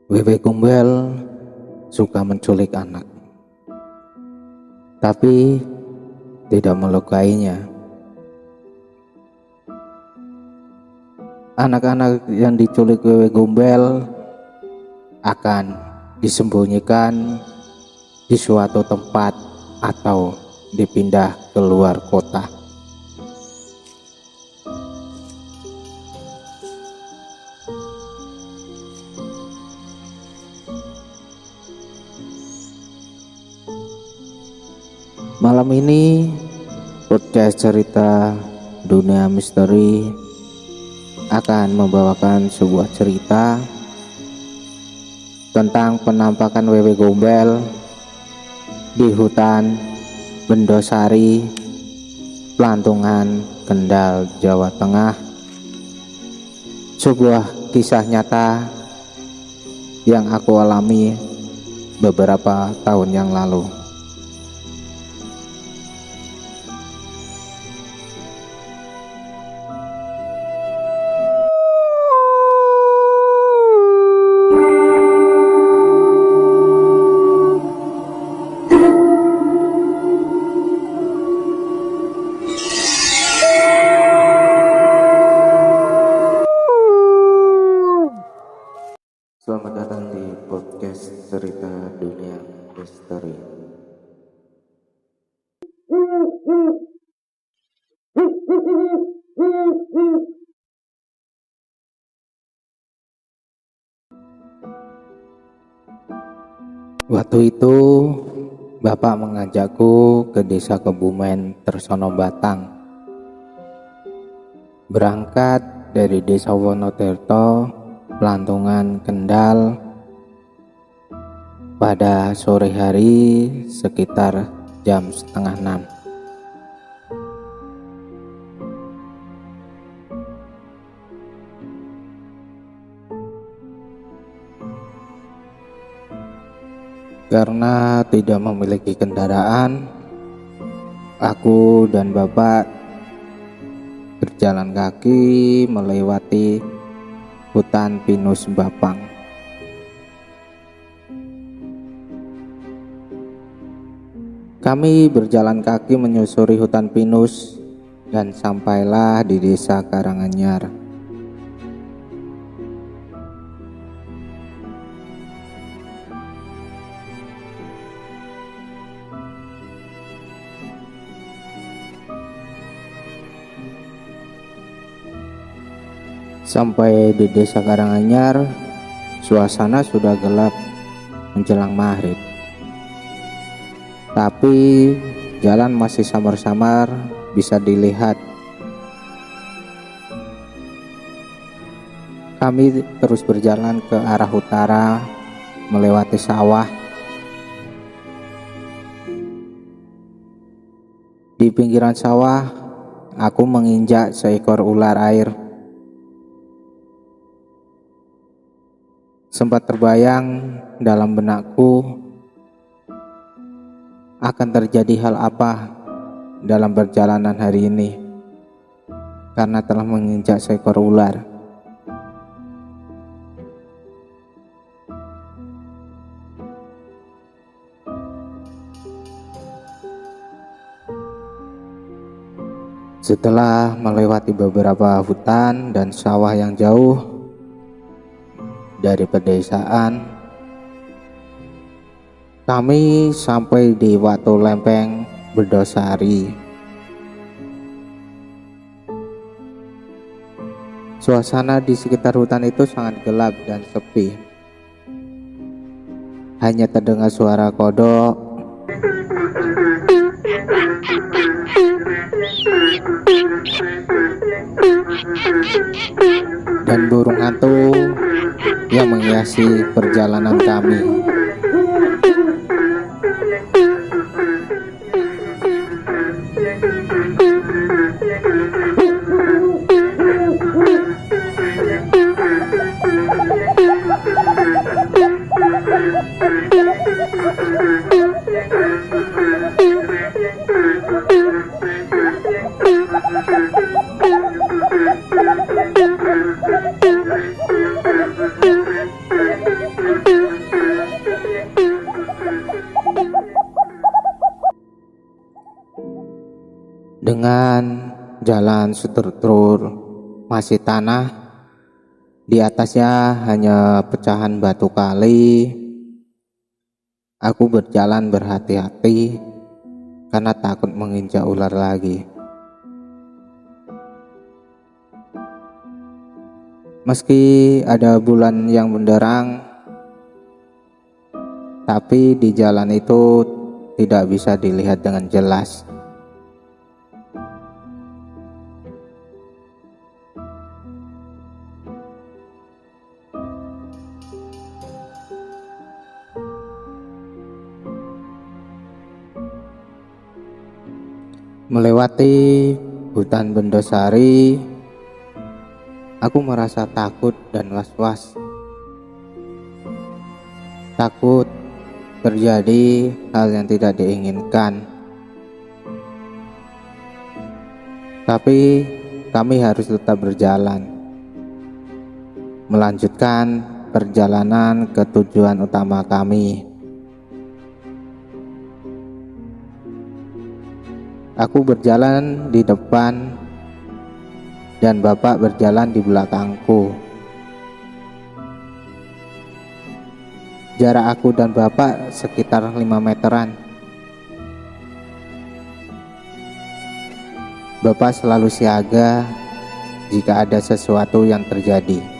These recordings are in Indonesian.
Wewe Gombel suka menculik anak, tapi tidak melukainya. Anak-anak yang diculik Wewe Gombel akan disembunyikan di suatu tempat atau dipindah ke luar kota. Malam ini podcast cerita dunia misteri akan membawakan sebuah cerita tentang penampakan Wewe Gombel di hutan Bendosari, Plantungan, Kendal, Jawa Tengah. Sebuah kisah nyata yang aku alami beberapa tahun yang lalu. Selamat datang di podcast cerita dunia misteri. Waktu itu Bapak mengajakku ke desa Kebumen, Tersono Batang. Berangkat dari desa Wonotirto, Plantungan, Kendal pada sore hari sekitar jam 5:30. Karena tidak memiliki kendaraan, aku dan Bapak berjalan kaki melewati hutan pinus Bapang. Kami berjalan kaki menyusuri hutan pinus dan sampailah di desa Karanganyar. Sampai di desa Karanganyar, suasana sudah gelap menjelang maghrib. Tapi jalan masih samar-samar bisa dilihat. Kami terus berjalan ke arah utara, melewati sawah. Di pinggiran sawah, aku menginjak seekor ular air. Sempat terbayang dalam benakku akan terjadi hal apa dalam perjalanan hari ini karena telah menginjak seekor ular. Setelah melewati beberapa hutan dan sawah yang jauh dari pedesaan, kami sampai di Watu Lempeng, Bendosari. Suasana di sekitar hutan itu sangat gelap dan sepi. Hanya terdengar suara kodok, dan burung hantu yang menghiasi perjalanan kami. Dengan jalan struktur masih tanah, di atasnya hanya pecahan batu kali. Aku berjalan berhati-hati karena takut menginjak ular lagi. Meski ada bulan yang benderang, tapi di jalan itu tidak bisa dilihat dengan jelas. Melewati hutan Bendosari, aku merasa takut dan was-was. Takut terjadi hal yang tidak diinginkan. Tapi kami harus tetap berjalan, melanjutkan perjalanan ke tujuan utama kami. Aku berjalan di depan dan Bapak berjalan di belakangku. Jarak aku dan Bapak sekitar 5 meteran. Bapak selalu siaga jika ada sesuatu yang terjadi.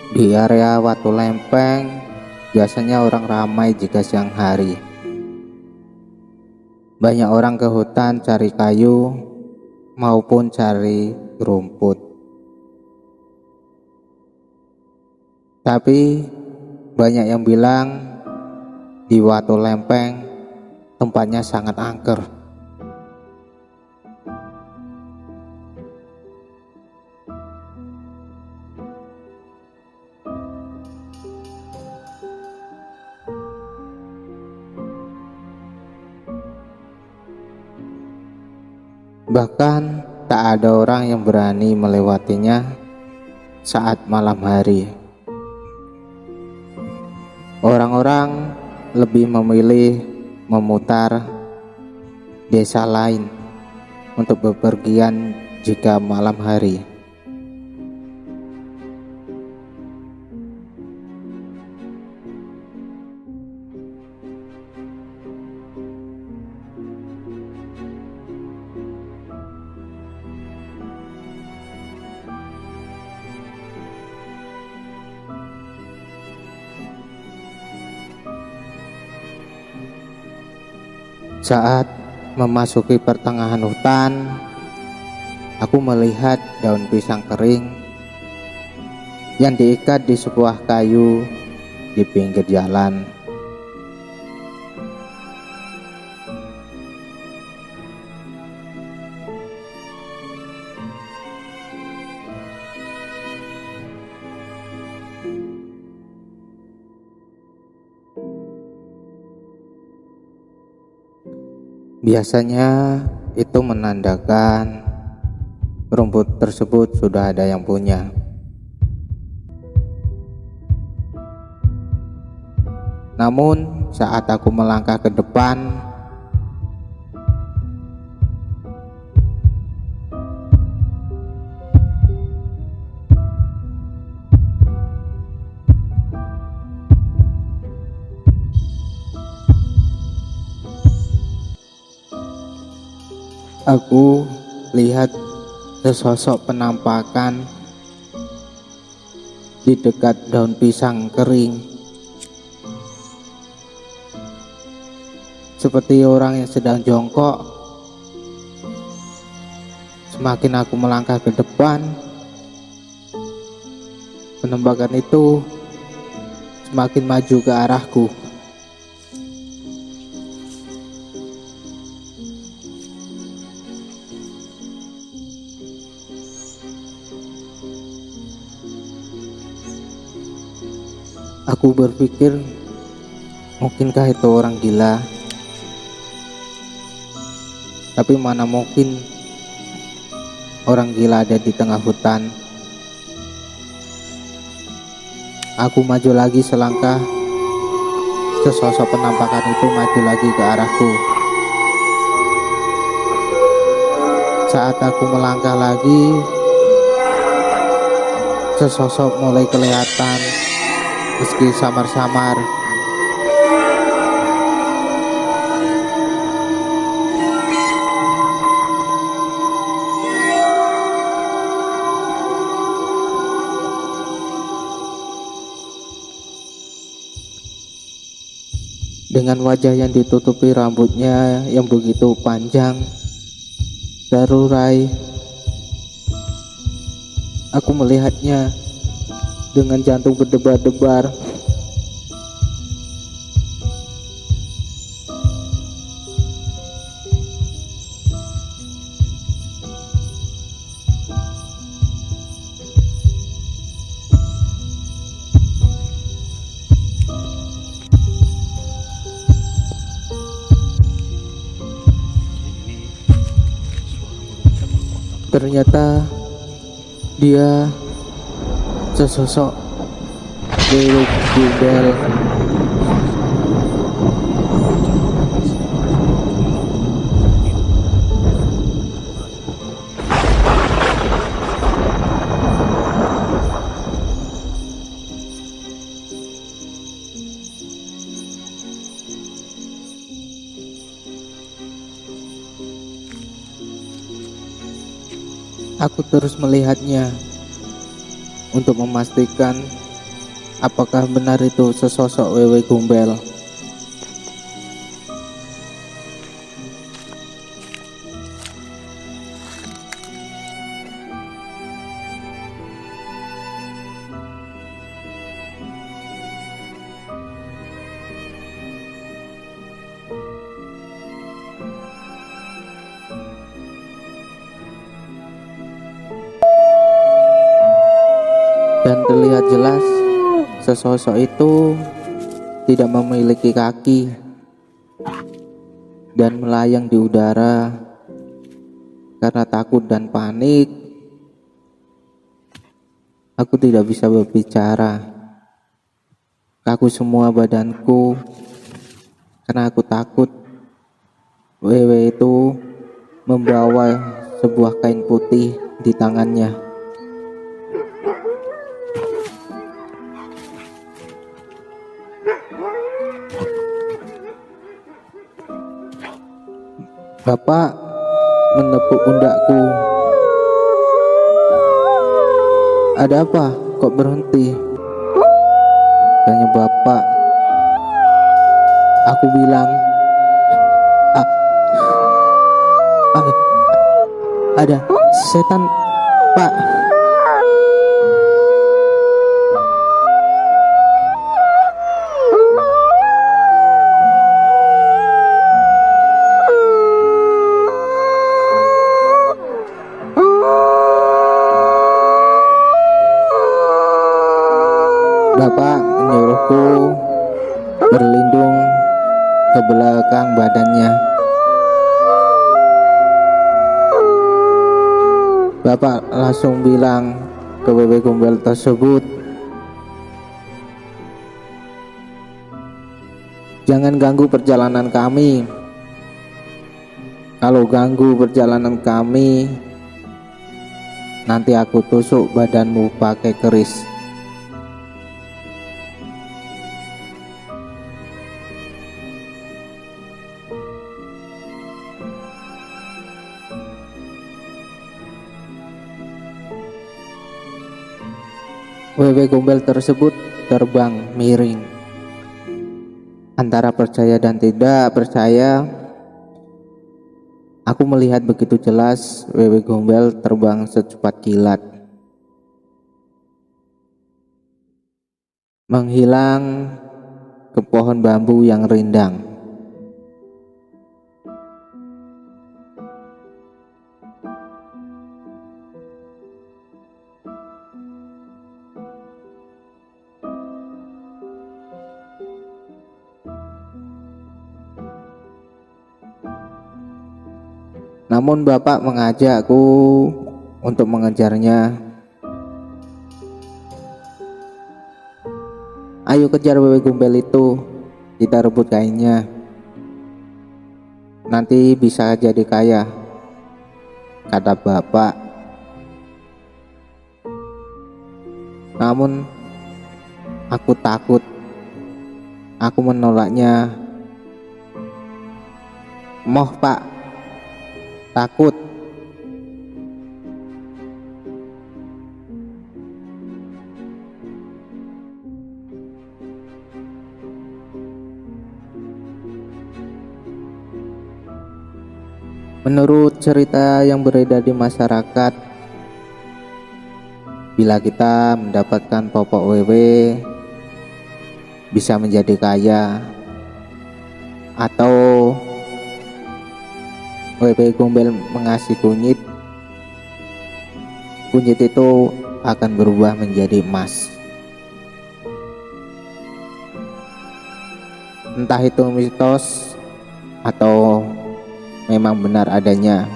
Di area Watu Lempeng, biasanya orang ramai jika siang hari. Banyak orang ke hutan cari kayu maupun cari rumput. Tapi banyak yang bilang di Watu Lempeng tempatnya sangat angker. Bahkan tak ada orang yang berani melewatinya saat malam hari. Orang-orang lebih memilih memutar desa lain untuk bepergian jika malam hari. Saat memasuki pertengahan hutan, aku melihat daun pisang kering yang diikat di sebuah kayu di pinggir jalan. Biasanya itu menandakan rumput tersebut sudah ada yang punya. Namun saat aku melangkah ke depan, aku lihat sesosok penampakan di dekat daun pisang kering, seperti orang yang sedang jongkok. Semakin aku melangkah ke depan, penampakan itu semakin maju ke arahku. Aku berpikir, mungkinkah itu orang gila? Tapi mana mungkin orang gila ada di tengah hutan. Aku maju lagi selangkah, sesosok penampakan itu maju lagi ke arahku. Saat aku melangkah lagi, sesosok mulai kelihatan, meski samar-samar. Dengan wajah yang ditutupi rambutnya yang begitu panjang, terurai, aku melihatnya dengan jantung berdebar-debar. Ternyata dia sesosok Dewi Gumbel. Aku terus melihatnya untuk memastikan apakah benar itu sesosok Wewe Gombel. Dan terlihat jelas sesosok itu tidak memiliki kaki dan melayang di udara. Karena takut dan panik, aku tidak bisa berbicara. Kaku semua badanku karena aku takut Wewe itu membawa sebuah kain putih di tangannya. Bapak menepuk pundakku. Ada apa? Kok berhenti? Tanya bapak. Aku bilang, ada setan, Pak. Bapak menyuruhku berlindung ke belakang badannya. Bapak langsung bilang ke Wewe Gombel tersebut, jangan ganggu perjalanan kami. Kalau ganggu perjalanan kami, nanti aku tusuk badanmu pakai keris. Wewe Gombel tersebut terbang miring. Antara percaya dan tidak percaya, aku melihat begitu jelas Wewe Gombel terbang secepat kilat, menghilang ke pohon bambu yang rindang. Namun bapak mengajakku untuk mengejarnya. Ayo kejar wewe gombel itu, kita rebut kainnya. Nanti bisa jadi kaya, kata bapak. Namun aku takut. Aku menolaknya. Moh pak, takut. Menurut cerita yang beredar di masyarakat, bila kita mendapatkan popok wewe bisa menjadi kaya, atau wewe gombel mengasih kunyit, kunyit itu akan berubah menjadi emas. Entah itu mitos atau memang benar adanya.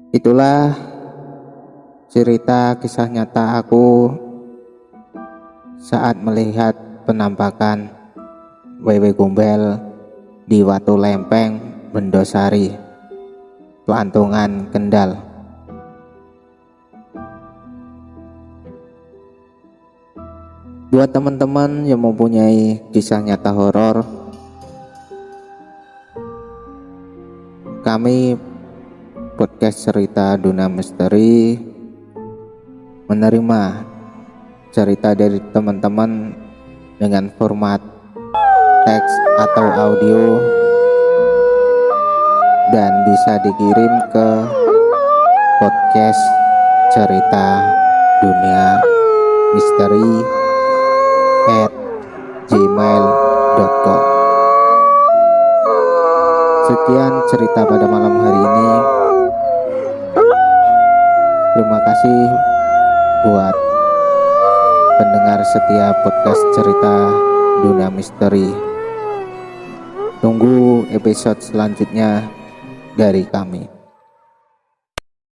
Itulah cerita kisah nyata aku saat melihat penampakan wewe gombel di Watu Lempeng, Bendosari, Pelantungan, Kendal. Buat teman-teman yang mempunyai kisah nyata horor, kami podcast cerita Dunia Misteri menerima cerita dari teman-teman dengan format teks atau audio dan bisa dikirim ke podcast cerita Dunia Misteri @gmail.com. Sekian cerita pada malam hari ini. Terima kasih buat pendengar setia podcast cerita Dunia Misteri. Tunggu episode selanjutnya dari kami.